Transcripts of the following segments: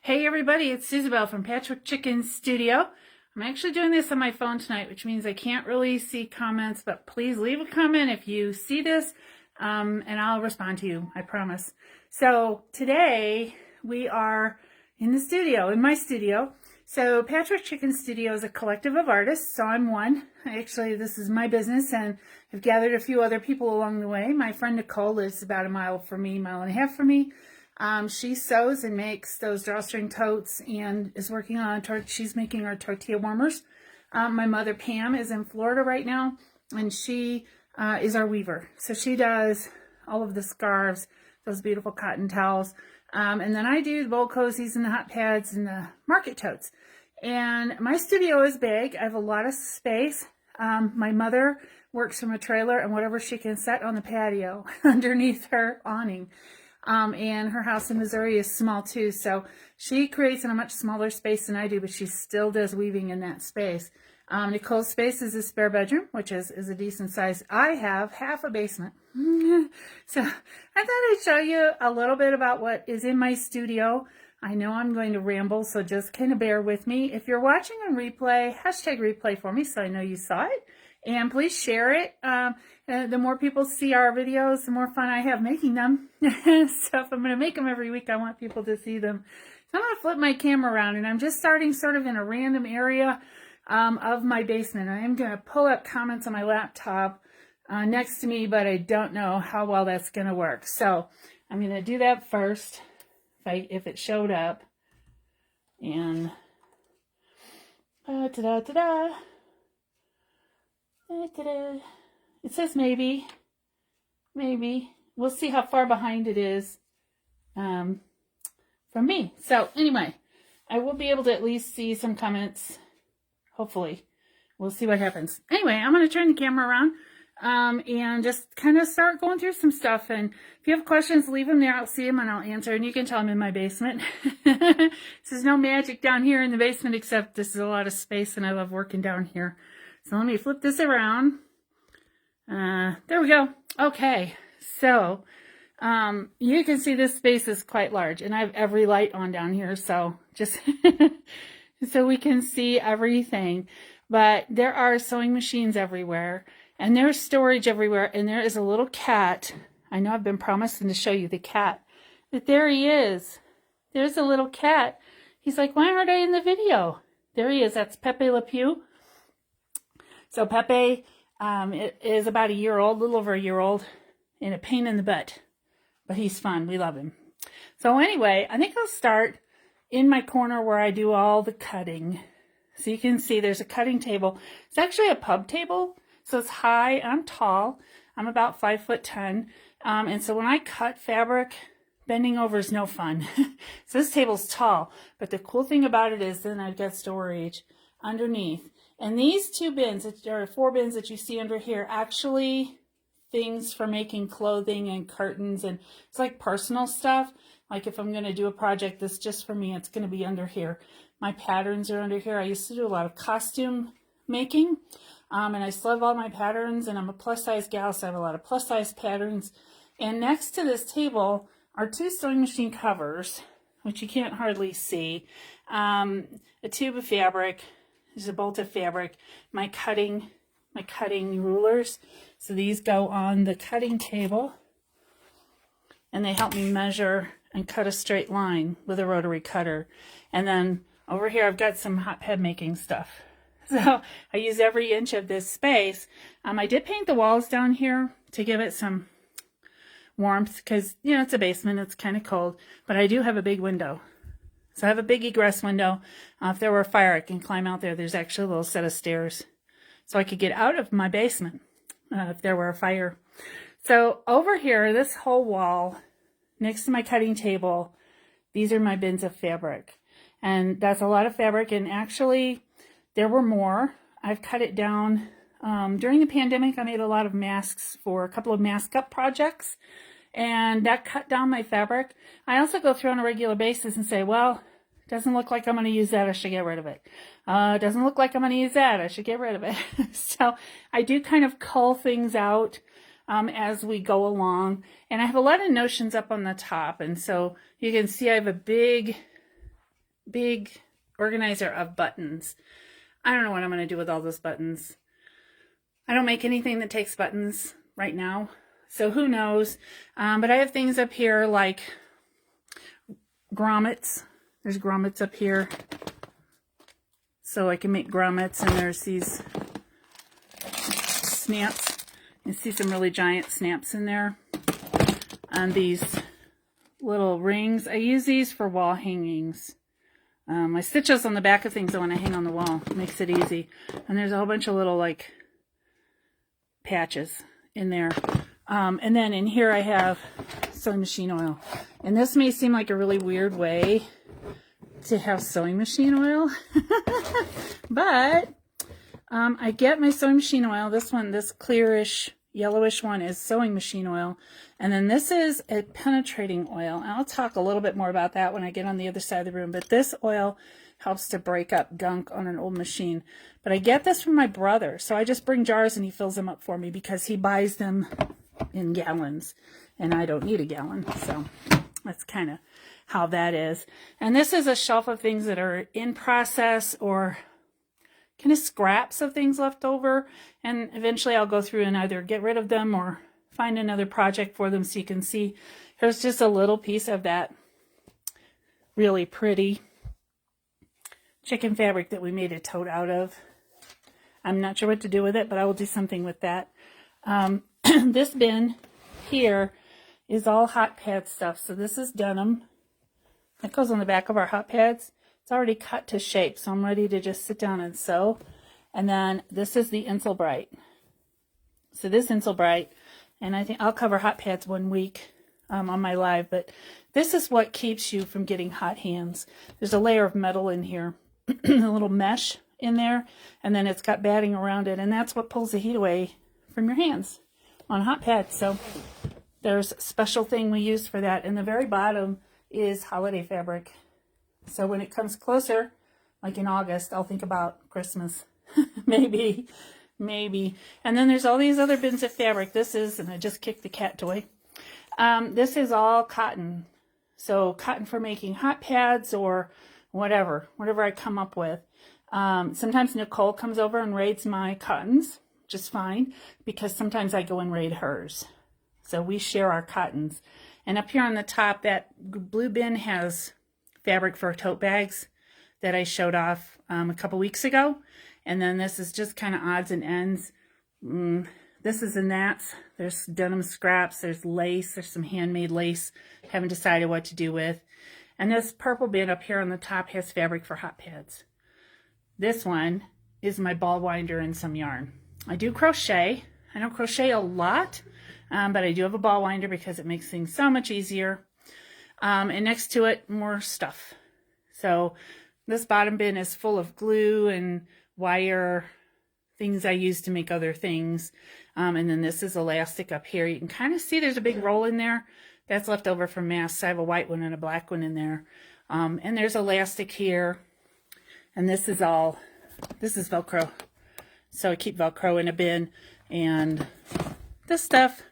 Hey everybody, it's Isabel from Patchwork Chicken Studio. I'm actually doing this on my phone tonight, which means I can't really see comments, but please leave a comment if you see this, and I'll respond to you, I promise. So today we are in the studio, in my studio. So Patchwork Chicken Studio is a collective of artists, so I'm one. Actually, this is my business, and I've gathered a few other people along the way. My friend Nicole lives about a mile from me, mile and a half from me. She sews and makes those drawstring totes and is working on she's making our tortilla warmers. My mother Pam is in Florida right now, and she is our weaver. So she does all of the scarves, those beautiful cotton towels. And then I do the bowl cozies and the hot pads and the market totes. And my studio is big. I have a lot of space. My mother works from a trailer and whatever she can set on the patio underneath her awning. And her house in Missouri is small too, so she creates in a much smaller space than I do, but she still does weaving in that space. Nicole's space is a spare bedroom, which is a decent size. I have half a basement. So I thought I'd show you a little bit about what is in my studio. I know I'm going to ramble, so just kind of bear with me. If you're watching on replay, hashtag replay for me so I know you saw it. And please share it. The more people see our videos, the more fun I have making them. So if I'm going to make them every week, I want people to see them. So I'm going to flip my camera around, and I'm just starting sort of in a random area of my basement. I am going to pull up comments on my laptop next to me, but I don't know how well that's going to work. So I'm going to do that first, if it showed up. And ta-da-ta-da. It says maybe. We'll see how far behind it is from me. So anyway, I will be able to at least see some comments. Hopefully. We'll see what happens. Anyway, I'm going to turn the camera around and just kind of start going through some stuff. And if you have questions, leave them there. I'll see them and I'll answer. And you can tell them in my basement. There's no magic down here in the basement, except this is a lot of space and I love working down here. So let me flip this around. There we go. Okay, so you can see this space is quite large, and I have every light on down here, so just so we can see everything. But there are sewing machines everywhere, and there's storage everywhere, and there is a little cat. I know I've been promising to show you the cat, but there he is. There's a little cat. He's like, why aren't I in the video? There he is. That's Pepe Le Pew. So Pepe is about a year old, a little over a year old, and a pain in the butt. But he's fun. We love him. So anyway, I think I'll start in my corner where I do all the cutting. So you can see there's a cutting table. It's actually a pub table. So it's high. I'm tall. I'm about 5'10". And so when I cut fabric, bending over is no fun. So this table's tall. But the cool thing about it is then I've got storage underneath. And these two bins, there are 4 bins that you see under here, actually things for making clothing and curtains, and it's like personal stuff. Like if I'm going to do a project that's just for me, it's going to be under here. My patterns are under here. I used to do a lot of costume making, and I still have all my patterns, and I'm a plus size gal, so I have a lot of plus size patterns. And next to this table are 2 sewing machine covers, which you can't hardly see, a tube of fabric. There's a bolt of fabric, my cutting rulers. So these go on the cutting table, and they help me measure and cut a straight line with a rotary cutter. And then over here, I've got some hot pad making stuff. So I use every inch of this space. I did paint the walls down here to give it some warmth because, you know, it's a basement. It's kind of cold, but I do have a big window. So I have a big egress window. If there were a fire, I can climb out there. There's actually a little set of stairs. So I could get out of my basement if there were a fire. So over here, this whole wall, next to my cutting table, these are my bins of fabric. And that's a lot of fabric. And actually, there were more. I've cut it down. During the pandemic, I made a lot of masks for a couple of mask up projects. And that cut down my fabric. I also go through on a regular basis and say, well, doesn't look like I'm going to use that. I should get rid of it. Doesn't look like I'm going to use that. I should get rid of it. So I do kind of cull things out as we go along. And I have a lot of notions up on the top. And so you can see I have a big big organizer of buttons. I don't know what I'm going to do with all those buttons. I don't make anything that takes buttons right now, so who knows. But I have things up here like grommets. There's grommets up here, so I can make grommets, and there's these snaps. You see some really giant snaps in there. And these little rings, I use these for wall hangings. I stitch those on the back of things I want to hang on the wall. It makes it easy. And there's a whole bunch of little like patches in there. And then in here I have sewing machine oil. And this may seem like a really weird way to have sewing machine oil. But I get my sewing machine oil. This one, this clearish, yellowish one is sewing machine oil. And then this is a penetrating oil. I'll talk a little bit more about that when I get on the other side of the room. But this oil helps to break up gunk on an old machine. But I get this from my brother. So I just bring jars and he fills them up for me because he buys them in gallons. And I don't need a gallon. So that's kind of how that is. And this is a shelf of things that are in process or kind of scraps of things left over. And eventually I'll go through and either get rid of them or find another project for them. So you can see here's just a little piece of that really pretty chicken fabric that we made a tote out of. I'm not sure what to do with it, but I will do something with that. This bin here is all hot pad stuff. So this is denim. That goes on the back of our hot pads. It's already cut to shape, so I'm ready to just sit down and sew. And then this is the Insulbrite. So this Insulbrite, and I think I'll cover hot pads one week on my live, but this is what keeps you from getting hot hands. There's a layer of metal in here, a little mesh in there, and then it's got batting around it, and that's what pulls the heat away from your hands on hot pads. So there's a special thing we use for that. And the very bottom is holiday fabric. So when it comes closer, like in August, I'll think about Christmas. maybe. And then there's all these other bins of fabric. This is, and I just kicked the cat toy. This is all cotton. So cotton for making hot pads or whatever I come up with. Sometimes Nicole comes over and raids my cottons, which is fine, because sometimes I go and raid hers. So we share our cottons. And up here on the top, that blue bin has fabric for tote bags that I showed off a couple weeks ago. And then this is just kind of odds and ends. This is in that. There's denim scraps, there's lace, there's some handmade lace. Haven't decided what to do with. And this purple bin up here on the top has fabric for hot pads. This one is my ball winder and some yarn. I do crochet. I don't crochet a lot, but I do have a ball winder because it makes things so much easier. And next to it, more stuff. So this bottom bin is full of glue and wire, things I use to make other things. And then this is elastic up here. You can kind of see there's a big roll in there. That's left over from masks. I have a white one and a black one in there. And there's elastic here. And this is Velcro. So I keep Velcro in a bin. And this stuff,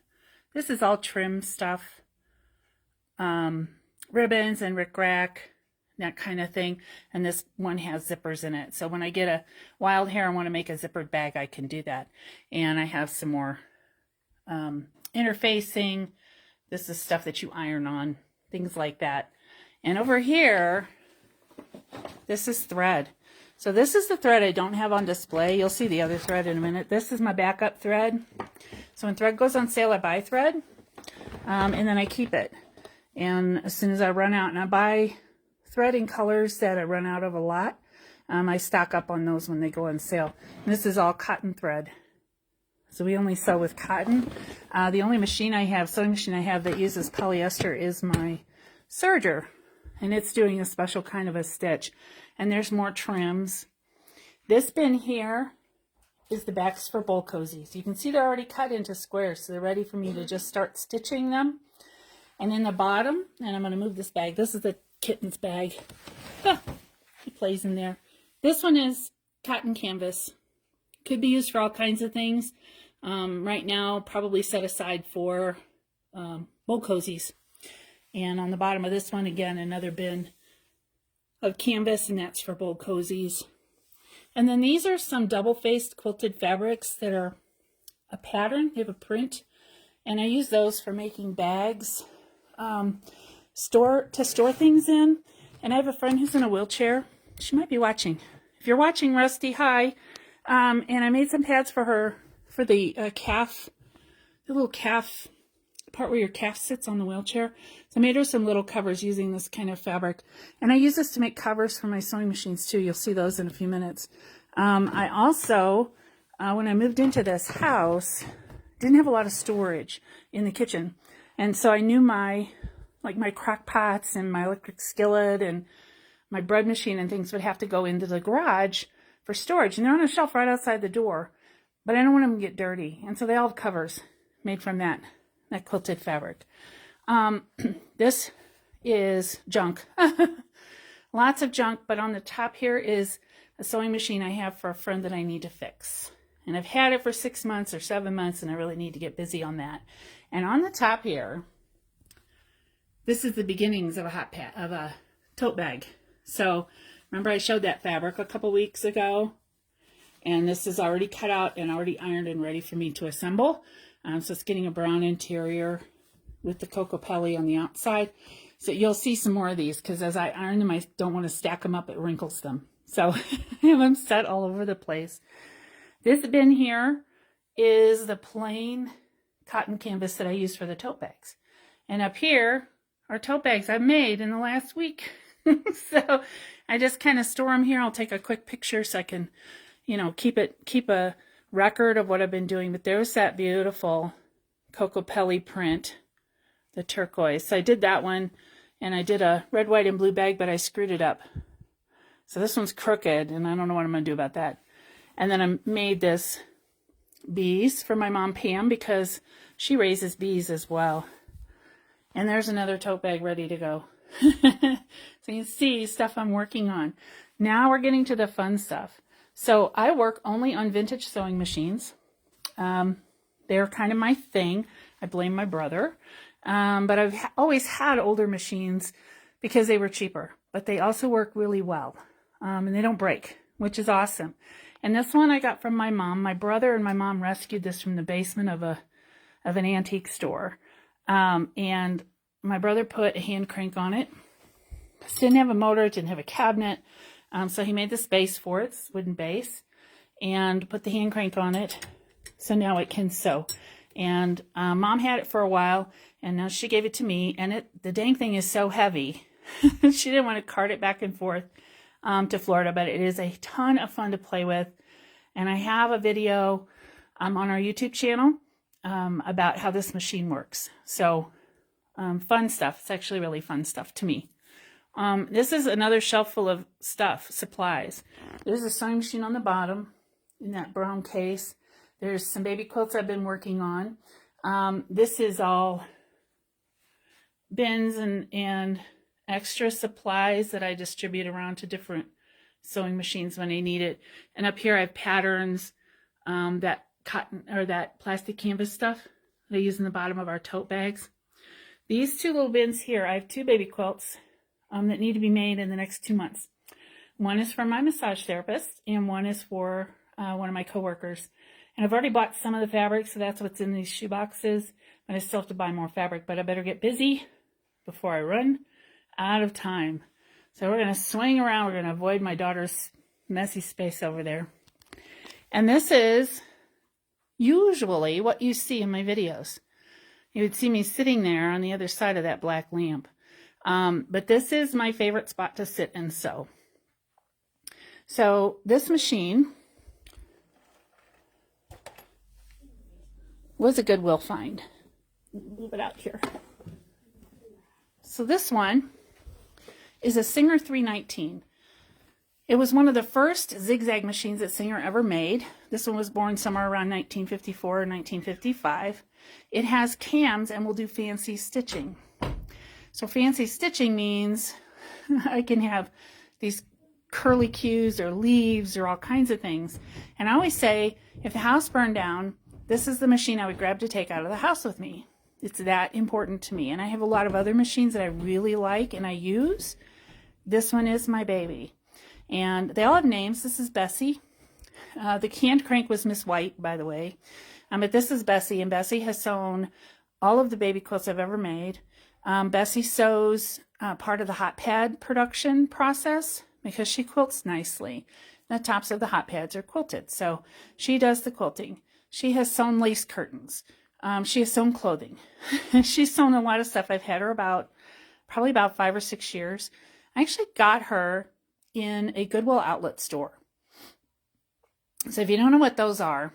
this is all trim stuff. Ribbons and rickrack, that kind of thing. And this one has zippers in it. So when I get a wild hair and want to make a zippered bag, I can do that. And I have some more interfacing. This is stuff that you iron on, things like that. And over here, this is thread. So this is the thread I don't have on display. You'll see the other thread in a minute. This is my backup thread. So when thread goes on sale, I buy thread, and then I keep it. And as soon as I run out, and I buy thread in colors that I run out of a lot, I stock up on those when they go on sale. And this is all cotton thread. So we only sew with cotton. The only machine I have, sewing machine I have that uses polyester is my serger. And it's doing a special kind of a stitch. And there's more trims. This bin here is the backs for bowl cozies. You can see they're already cut into squares, so they're ready for me to just start stitching them. And in the bottom, and I'm going to move this bag. This is the kitten's bag. He plays in there. This one is cotton canvas. Could be used for all kinds of things. Right now, probably set aside for bowl cozies. And on the bottom of this one, again, another bin of canvas, and that's for bold cozies. And then these are some double-faced quilted fabrics that are a pattern. They have a print, and I use those for making bags, to store things in. And I have a friend who's in a wheelchair. She might be watching. If you're watching, Rusty, hi. And I made some pads for her for the calf, the little calf part where your calf sits on the wheelchair. So I made her some little covers using this kind of fabric. And I use this to make covers for my sewing machines too. You'll see those in a few minutes. I also, when I moved into this house, didn't have a lot of storage in the kitchen. And so I knew my crock pots and my electric skillet and my bread machine and things would have to go into the garage for storage. And they're on a shelf right outside the door, but I don't want them to get dirty. And so they all have covers made from that quilted fabric. This is junk. Lots of junk, but on the top here is a sewing machine I have for a friend that I need to fix. And I've had it for 6 months or 7 months, and I really need to get busy on that. And on the top here, this is the beginnings of a tote bag. So remember I showed that fabric a couple weeks ago, and this is already cut out and already ironed and ready for me to assemble. So it's getting a brown interior with the Kokopelli on the outside. So you'll see some more of these, because as I iron them, I don't want to stack them up. It wrinkles them. So I have them set all over the place. This bin here is the plain cotton canvas that I use for the tote bags. And up here are tote bags I've made in the last week. So I just kind of store them here. I'll take a quick picture so I can, keep a record of what I've been doing. But there's that beautiful Kokopelli print, the turquoise. So I did that one, and I did a red, white, and blue bag, but I screwed it up. So this one's crooked, and I don't know what I'm going to do about that. And then I made this bees for my mom, Pam, because she raises bees as well. And there's another tote bag ready to go. So you can see stuff I'm working on. Now we're getting to the fun stuff. So I work only on vintage sewing machines. They're kind of my thing. I blame my brother. But I've always had older machines because they were cheaper. But they also work really well. And they don't break, which is awesome. And this one I got from my mom. My brother and my mom rescued this from the basement of an antique store. And my brother put a hand crank on it. It didn't have a motor, it didn't have a cabinet. So he made this base for it, it's wooden base, and put the hand crank on it. So now it can sew. And Mom had it for a while, and now she gave it to me. And the dang thing is so heavy. She didn't want to cart it back and forth to Florida, but it is a ton of fun to play with. And I have a video on our YouTube channel about how this machine works. So fun stuff. It's actually really fun stuff to me. This is another shelf full of stuff, supplies. There's a sewing machine on the bottom in that brown case. There's some baby quilts I've been working on. This is all bins and extra supplies that I distribute around to different sewing machines when I need it. And up here I have patterns, that cotton or that plastic canvas stuff that I use in the bottom of our tote bags. These two little bins here, I have 2 baby quilts that need to be made in the next 2 months. One is for my massage therapist, and one is for one of my coworkers. And I've already bought some of the fabric, so that's what's in these shoe boxes. But I still have to buy more fabric, but I better get busy before I run out of time. So we're going to swing around. We're going to avoid my daughter's messy space over there. And this is usually what you see in my videos. You would see me sitting there on the other side of that black lamp. But this is my favorite spot to sit and sew. So this machine was a Goodwill find. Move it out here. So this one is a Singer 319. It was one of the first zigzag machines that Singer ever made. This one was born somewhere around 1954 or 1955. It has cams and will do fancy stitching. So fancy stitching means I can have these curly cues or leaves or all kinds of things. And I always say, if the house burned down, this is the machine I would grab to take out of the house with me. It's that important to me. And I have a lot of other machines that I really like and I use this one is my baby. And they all have names. This is Bessie. The hand crank was Miss White, by the way. But this is Bessie, and Bessie has sewn all of the baby quilts I've ever made. Bessie sews part of the hot pad production process because she quilts nicely. The tops of the hot pads are quilted, so she does the quilting. She has sewn lace curtains. She has sewn clothing. She's sewn a lot of stuff. I've had her probably about 5 or 6 years. I actually got her in a Goodwill outlet store. So if you don't know what those are,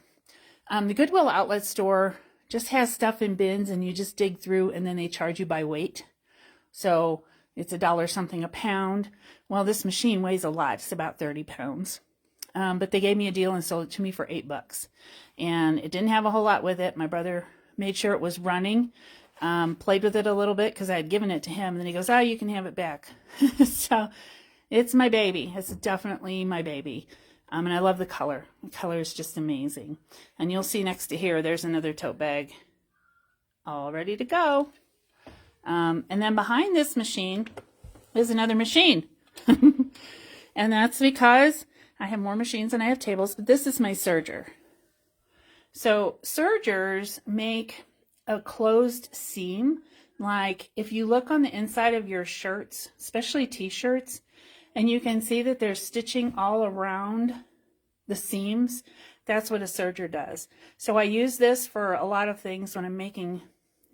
the Goodwill outlet store just has stuff in bins and you just dig through and then they charge you by weight. So it's $1 something a pound. Well, this machine weighs a lot. It's about 30 pounds. But they gave me a deal and sold it to me for $8. And it didn't have a whole lot with it. My brother made sure it was running, played with it a little bit because I had given it to him. And then he goes, oh, you can have it back. So it's my baby. It's definitely my baby. And I love the color. The color is just amazing. And you'll see next to here, there's another tote bag all ready to go. And then behind this machine is another machine. And that's because I have more machines than I have tables, but this is my serger. So sergers make a closed seam. Like if you look on the inside of your shirts, especially t-shirts, and you can see that there's stitching all around the seams, that's what a serger does. So I use this for a lot of things when I'm making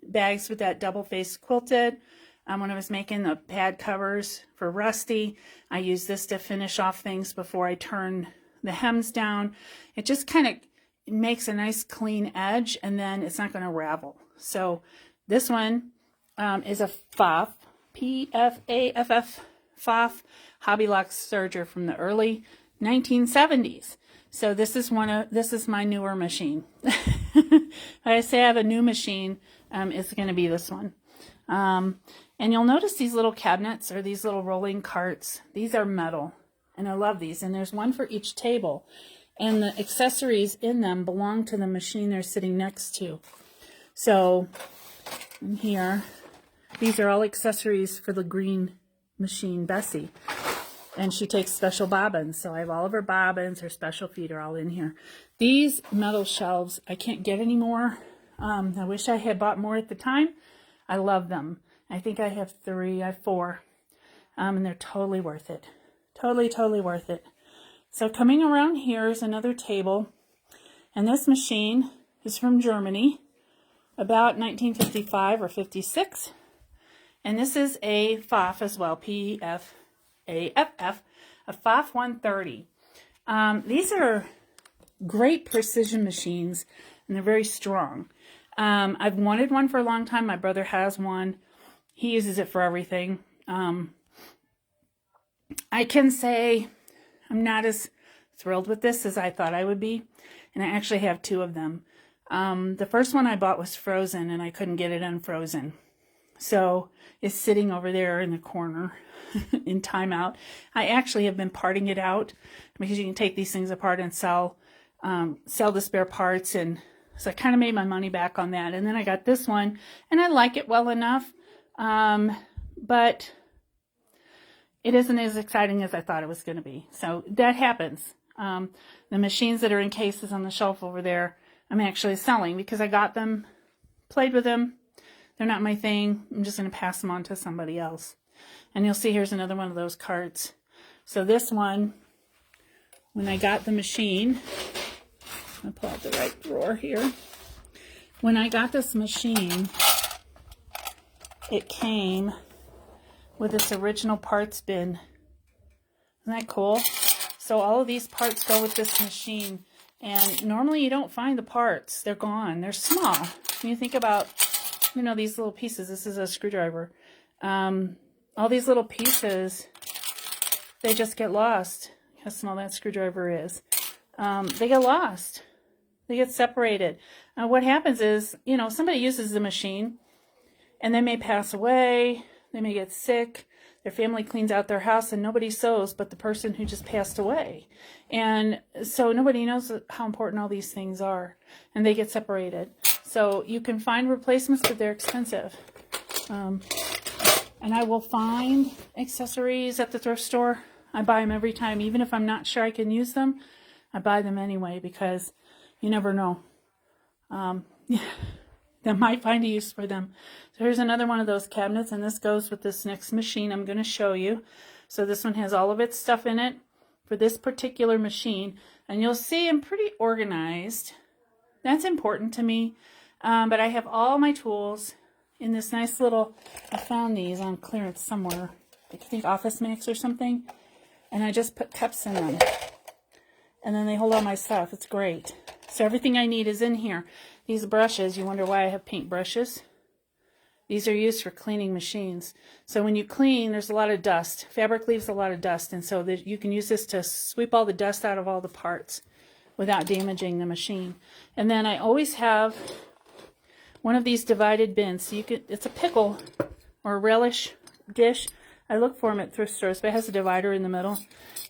bags with that double face quilted. When I was making the pad covers for Rusty, I use this to finish off things before I turn the hems down. It just kind of makes a nice clean edge and then it's not going to ravel. So this one is a Pfaff, P-F-A-F-F, Pfaff Hobby Lux serger from the early 1970s. So this is my newer machine. I say I have a new machine, it's going to be this one. And you'll notice these little cabinets or these little rolling carts. These are metal, and I love these. And there's one for each table. And the accessories in them belong to the machine they're sitting next to. So in here, these are all accessories for the green machine, Bessie. And she takes special bobbins. So I have all of her bobbins, her special feet are all in here. These metal shelves, I can't get anymore. I wish I had bought more at the time. I love them. I think I have 3, I have 4. And they're totally worth it. Totally worth it. So coming around here is another table. And this machine is from Germany, about 1955 or 56. And this is a Pfaff as well, P-F-A-F-F, a Pfaff 130. These are great precision machines, and they're very strong. I've wanted one for a long time. My brother has one. He uses it for everything. I can say I'm not as thrilled with this as I thought I would be. And I actually have 2 of them. The first one I bought was frozen and I couldn't get it unfrozen. So it's sitting over there in the corner in timeout. I actually have been parting it out because you can take these things apart and sell the spare parts. And so I kind of made my money back on that. And then I got this one and I like it well enough. But it isn't as exciting as I thought it was going to be. So that happens. The machines that are in cases on the shelf over there, I'm actually selling because I got them, played with them. They're not my thing. I'm just going to pass them on to somebody else. And you'll see here's another one of those carts. So this one, when I got the machine, I'll pull out the right drawer here. When I got this machine, it came with this original parts bin. Isn't that cool? So all of these parts go with this machine. And normally you don't find the parts. They're gone. They're small. When you think about, you know, these little pieces. This is a screwdriver. All these little pieces, they just get lost. How small that screwdriver is. They get lost. They get separated. What happens is, you know, somebody uses the machine and they may pass away. They may get sick. Their family cleans out their house and nobody sews but the person who just passed away. And so nobody knows how important all these things are. And they get separated. So you can find replacements, but they're expensive. And I will find accessories at the thrift store. I buy them every time. Even if I'm not sure I can use them, I buy them anyway because you never know. I might find a use for them. So here's another one of those cabinets, and this goes with this next machine I'm going to show you. So this one has all of its stuff in it for this particular machine. And you'll see I'm pretty organized. That's important to me. But I have all my tools in this nice little, I found these on clearance somewhere. I think Office Max or something. And I just put cups in them. And then they hold all my stuff. It's great. So everything I need is in here. These brushes, you wonder why I have paint brushes. These are used for cleaning machines. So when you clean, there's a lot of dust. Fabric leaves a lot of dust, and so you can use this to sweep all the dust out of all the parts without damaging the machine. And then I always have one of these divided bins. So it's a pickle or a relish dish. I look for them at thrift stores, but it has a divider in the middle.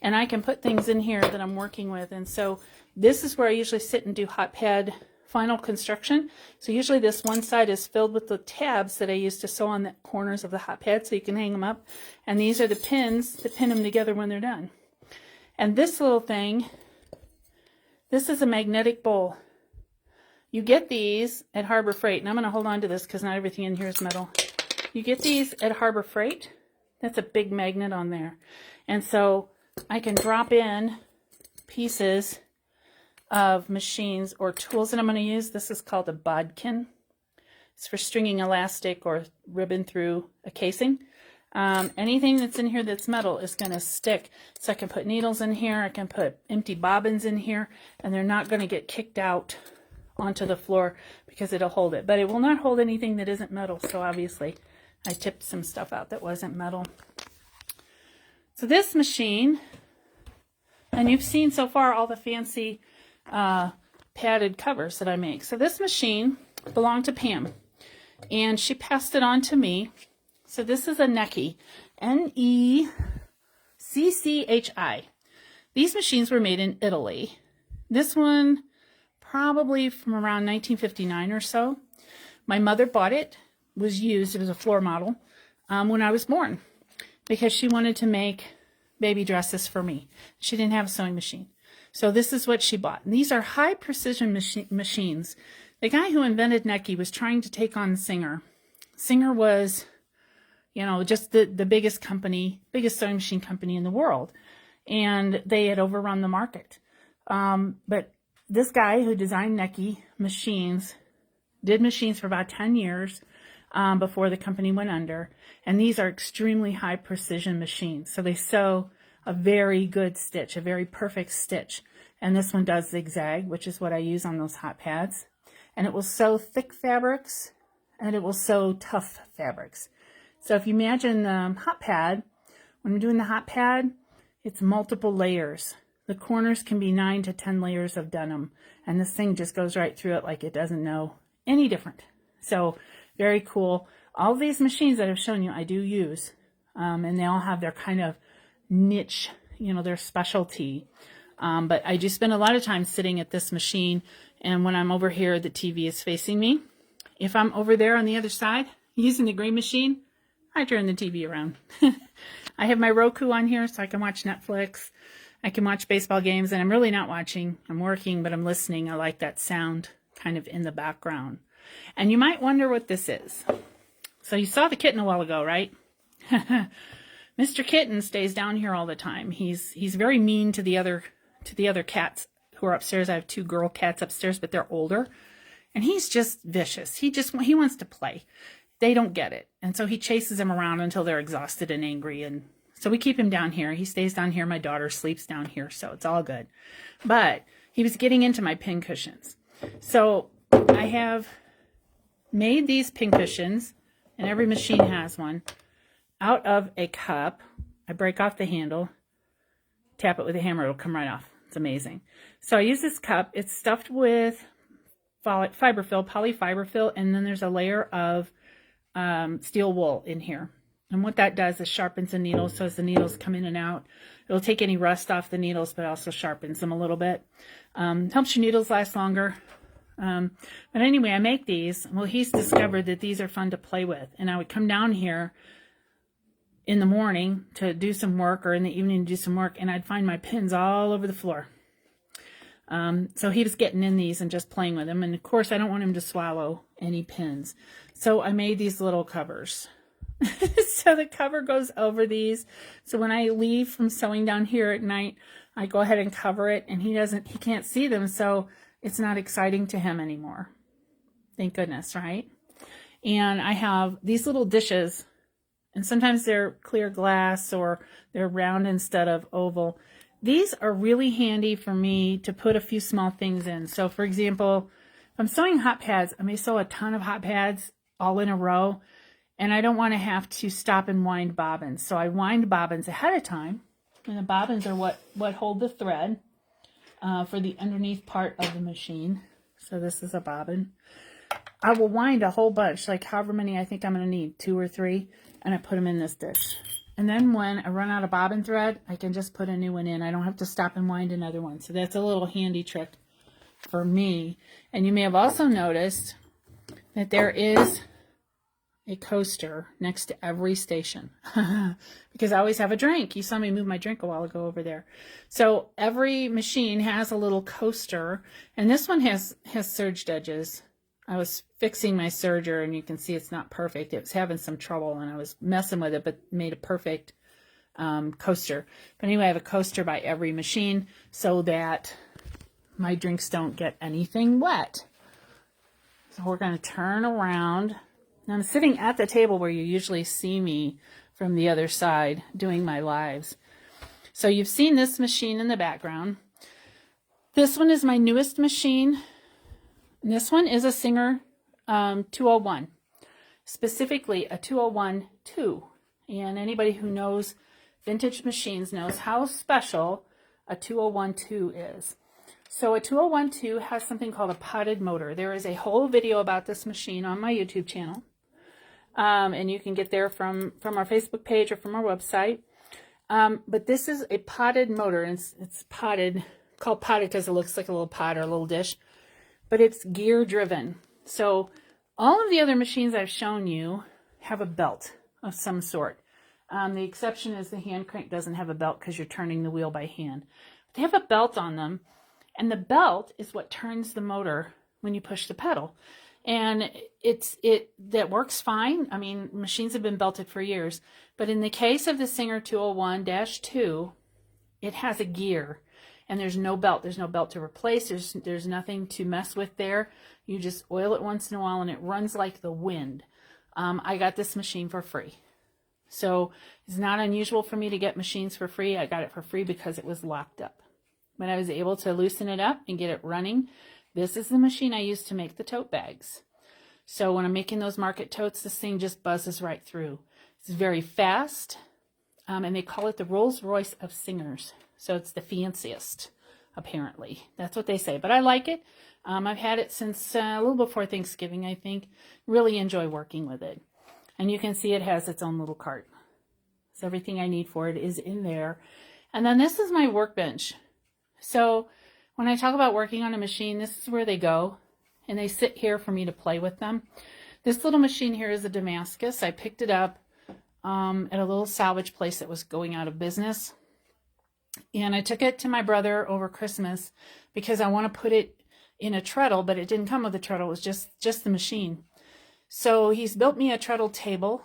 And I can put things in here that I'm working with. And so this is where I usually sit and do hot pad final construction. So usually this one side is filled with the tabs that I use to sew on the corners of the hot pad so you can hang them up. And these are the pins that pin them together when they're done. And this little thing, this is a magnetic bowl. You get these at Harbor Freight. And I'm going to hold on to this because not everything in here is metal. You get these at Harbor Freight. That's a big magnet on there. And so I can drop in pieces of machines or tools that I'm going to use. This is called a bodkin. It's for stringing elastic or ribbon through a casing. Anything that's in here that's metal is going to stick. So I can put needles in here. I can put empty bobbins in here, and they're not going to get kicked out onto the floor because it'll hold it. But it will not hold anything that isn't metal. So obviously I tipped some stuff out that wasn't metal. So this machine, and you've seen so far all the fancy padded covers that I make. So this machine belonged to Pam, and she passed it on to me. So this is a Necchi, Necchi. These machines were made in Italy. This one probably from around 1959 or so. My mother bought it, was used, it was a floor model, when I was born because she wanted to make baby dresses for me. She didn't have a sewing machine. So this is what she bought. And these are high precision machines. The guy who invented Necchi was trying to take on Singer. Singer was, you know, just the biggest company, biggest sewing machine company in the world. And they had overrun the market. But this guy who designed Necchi machines did machines for about 10 years before the company went under. And these are extremely high precision machines. So they sew a very good stitch, a very perfect stitch. And this one does zigzag, which is what I use on those hot pads. And it will sew thick fabrics and it will sew tough fabrics. So if you imagine the hot pad, when I'm doing the hot pad, it's multiple layers. The corners can be 9 to 10 layers of denim. And this thing just goes right through it like it doesn't know any different. So very cool. All of these machines that I've shown you, I do use. And they all have their kind of niche, you know, their specialty. But I just spend a lot of time sitting at this machine. And when I'm over here, the TV is facing me. If I'm over there on the other side using the gray machine, I turn the TV around. I have my Roku on here so I can watch Netflix. I can watch baseball games, and I'm really not watching. I'm working, but I'm listening. I like that sound kind of in the background. And you might wonder what this is. So you saw the kitten a while ago, right? Mr. Kitten stays down here all the time. He's very mean to the other cats who are upstairs. I have 2 girl cats upstairs, but they're older. And he's just vicious. He wants to play. They don't get it. And so he chases them around until they're exhausted and angry. And so we keep him down here. He stays down here. My daughter sleeps down here, so it's all good. But he was getting into my pin cushions. So I have made these pin cushions, and every machine has one, out of a cup. I break off the handle, tap it with a hammer, it'll come right off. It's amazing. So I use this cup. It's stuffed with fiberfill, polyfiberfill, and then there's a layer of steel wool in here. And what that does is sharpens the needles. So as the needles come in and out, it'll take any rust off the needles, but also sharpens them a little bit. Helps your needles last longer. But anyway, I make these. Well, he's discovered that these are fun to play with. And I would come down here in the morning to do some work or in the evening to do some work, and I'd find my pins all over the floor. So he was getting in these and just playing with them. And of course, I don't want him to swallow any pins. So I made these little covers. So the cover goes over these. So when I leave from sewing down here at night, I go ahead and cover it, and he can't see them. So it's not exciting to him anymore. Thank goodness, right? And I have these little dishes, and sometimes they're clear glass or they're round instead of oval. These are really handy for me to put a few small things in. So for example, if I'm sewing hot pads, I may sew a ton of hot pads all in a row, and I don't want to have to stop and wind bobbins. So I wind bobbins ahead of time, and the bobbins are what hold the thread for the underneath part of the machine. So this is a bobbin. I will wind a whole bunch, like however many I think I'm going to need, 2 or 3, and I put them in this dish. And then when I run out of bobbin thread, I can just put a new one in. I don't have to stop and wind another one. So that's a little handy trick for me. And you may have also noticed that there is a coaster next to every station because I always have a drink. You saw me move my drink a while ago over there. So every machine has a little coaster, and this one has serged edges. I was fixing my serger, and you can see it's not perfect. It was having some trouble, and I was messing with it, but made a perfect coaster. But anyway, I have a coaster by every machine so that my drinks don't get anything wet. So we're going to turn around. Now I'm sitting at the table where you usually see me from the other side doing my lives. So you've seen this machine in the background. This one is my newest machine. And this one is a Singer 201, specifically a 201-2. And anybody who knows vintage machines knows how special a 201-2 is. So a 201-2 has something called a potted motor. There is a whole video about this machine on my YouTube channel. And you can get there from our Facebook page or from our website. But this is a potted motor. And it's potted, called potted because it looks like a little pot or a little dish. But it's gear driven. So all of the other machines I've shown you have a belt of some sort. The exception is the hand crank doesn't have a belt because you're turning the wheel by hand. They have a belt on them, and the belt is what turns the motor when you push the pedal. And that works fine. I mean, machines have been belted for years. But in the case of the Singer 201-2, it has a gear. And there's no belt. There's no belt to replace. There's nothing to mess with there. You just oil it once in a while, and it runs like the wind. I got this machine for free. So it's not unusual for me to get machines for free. I got it for free because it was locked up. When I was able to loosen it up and get it running, this is the machine I use to make the tote bags. So when I'm making those market totes, this thing just buzzes right through. It's very fast, and they call it the Rolls Royce of Singers. So it's the fanciest, apparently. That's what they say. But I like it. I've had it since a little before Thanksgiving, I think. Really enjoy working with it. And you can see it has its own little cart. So everything I need for it is in there. And then this is my workbench. So when I talk about working on a machine, this is where they go. And they sit here for me to play with them. This little machine here is a Damascus. I picked it up at a little salvage place that was going out of business. And I took it to my brother over Christmas because I want to put it in a treadle, but it didn't come with a treadle. It was just the machine. So he's built me a treadle table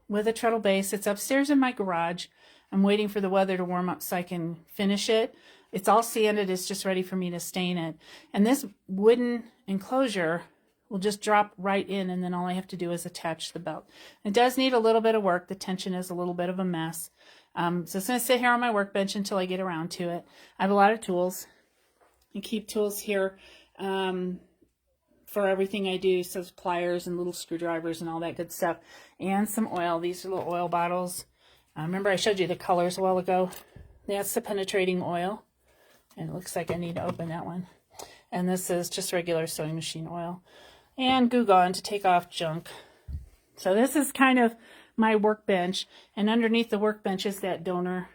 with a treadle base. It's upstairs in my garage. I'm waiting for the weather to warm up so I can finish it. It's all sanded. It's just ready for me to stain it. And this wooden enclosure will just drop right in, and then all I have to do is attach the belt. It does need a little bit of work. The tension is a little bit of a mess. So it's going to sit here on my workbench until I get around to it. I have a lot of tools. I keep tools here for everything I do. So pliers and little screwdrivers and all that good stuff. And some oil. These are little oil bottles. Remember I showed you the colors a while ago? That's the penetrating oil. And it looks like I need to open that one. And this is just regular sewing machine oil. And Goo Gone to take off junk. So this is kind of my workbench, and underneath the workbench is that donor,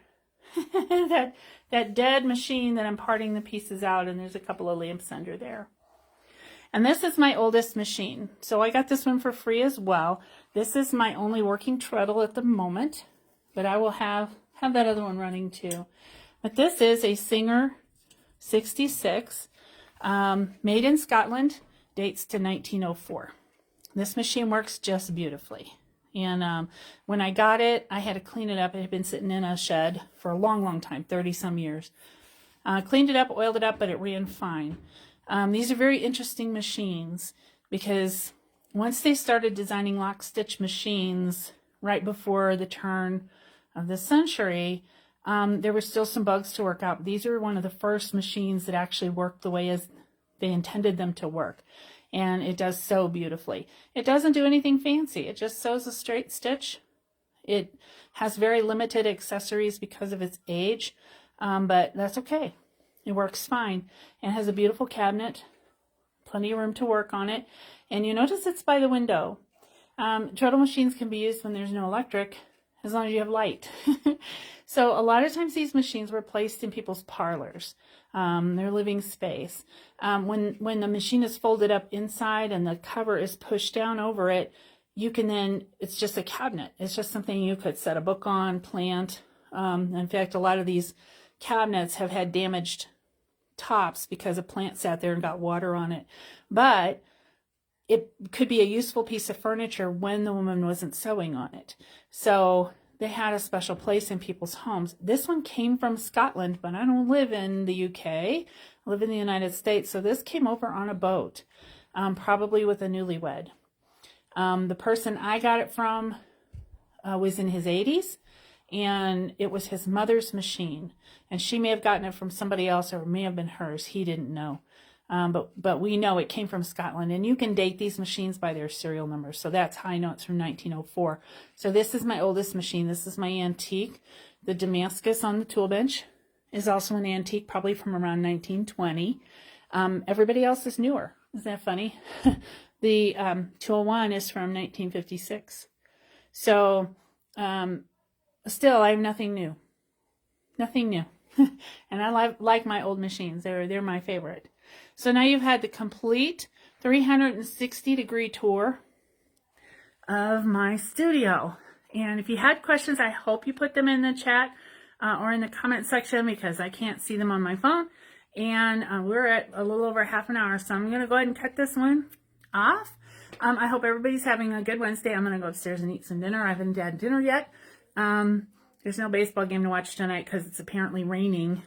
that dead machine that I'm parting the pieces out, and there's a couple of lamps under there. And this is my oldest machine. So I got this one for free as well. This is my only working treadle at the moment. but I will have that other one running too. But this is a Singer 66, made in Scotland, dates to 1904. This machine works just beautifully. And when I got it, I had to clean it up. It had been sitting in a shed for a long, long time, 30 some years. Cleaned it up, oiled it up, but it ran fine. These are very interesting machines because once they started designing lock stitch machines right before the turn of the century, there were still some bugs to work out. These are one of the first machines that actually worked the way as they intended them to work. And it does so beautifully. It doesn't do anything fancy. It just sews a straight stitch. It has very limited accessories because of its age, but that's okay. It works fine. And has a beautiful cabinet, plenty of room to work on it. And you notice it's by the window. Treadle machines can be used when there's no electric, as long as you have light. So a lot of times these machines were placed in people's parlors, their living space. When the machine is folded up inside and the cover is pushed down over it, you can then, it's just a cabinet. It's just something you could set a book on, plant. In fact, a lot of these cabinets have had damaged tops because a plant sat there and got water on it. But it could be a useful piece of furniture when the woman wasn't sewing on it. So they had a special place in people's homes. This one came from Scotland, but I don't live in the UK. I live in the United States. So this came over on a boat, probably with a newlywed. The person I got it from was in his 80s, and it was his mother's machine. And she may have gotten it from somebody else, or it may have been hers. He didn't know. But we know it came from Scotland, and you can date these machines by their serial numbers. So that's how I know it's from 1904. So this is my oldest machine. This is my antique. The Damascus on the tool bench is also an antique, probably from around 1920. Everybody else is newer. Isn't that funny? The 201 is from 1956. So still, I have nothing new. Nothing new. And I like my old machines. They're my favorite. So now you've had the complete 360-degree tour of my studio. And if you had questions, I hope you put them in the chat or in the comment section because I can't see them on my phone. And we're at a little over half an hour, so I'm going to go ahead and cut this one off. I hope everybody's having a good Wednesday. I'm going to go upstairs and eat some dinner. I haven't had dinner yet. There's no baseball game to watch tonight because it's apparently raining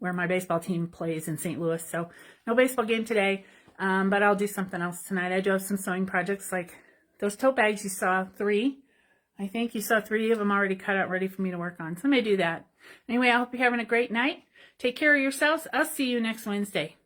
where my baseball team plays in St. Louis. So no baseball game today, but I'll do something else tonight. I do have some sewing projects like those tote bags you saw, 3. I think you saw 3 of them already cut out ready for me to work on. So I may do that. Anyway, I hope you're having a great night. Take care of yourselves. I'll see you next Wednesday.